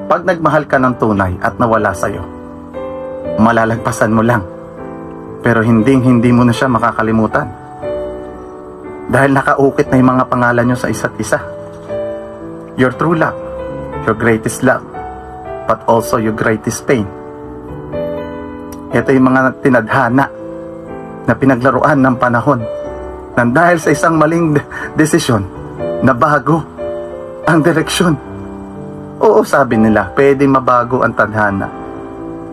Pag nagmahal ka ng tunay at nawala sa'yo, malalagpasan mo lang. Pero hindi mo na siya makakalimutan. Dahil nakaukit na yung mga pangalan nyo sa isa't isa. Your true love, your greatest love, but also your greatest pain. Ito yung mga tinadhana na pinaglaruan ng panahon nang dahil sa isang maling desisyon na bago ang direksyon. Oo, sabi nila, pwedeng mabago ang tadhana,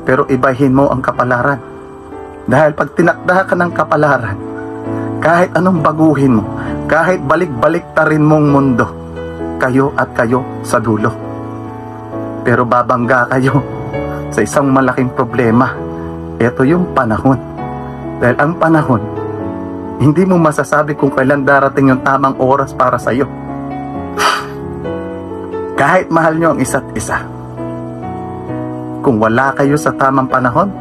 pero ibahin mo ang kapalaran. Dahil pag tinakda ka ng kapalaran, kahit anong baguhin mo, kahit balik-balik ta rin mong mundo, kayo at kayo sa dulo. Pero babangga kayo sa isang malaking problema. Ito yung panahon. Dahil ang panahon, hindi mo masasabi kung kailan darating yung tamang oras para sa'yo. Kahit mahal nyo ang isa't isa, kung wala kayo sa tamang panahon,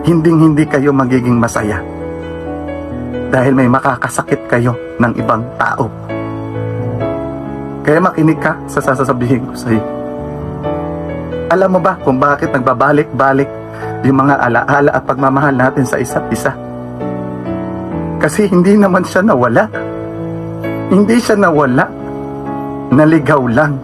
hindi kayo magiging masaya. Dahil may makakasakit kayo ng ibang tao. Kaya makinig ka sa sasabihin ko sa'yo. Alam mo ba kung bakit nagbabalik-balik yung mga alaala at pagmamahal natin sa isa't isa? Kasi hindi naman siya nawala. Hindi siya nawala. Naligaw lang.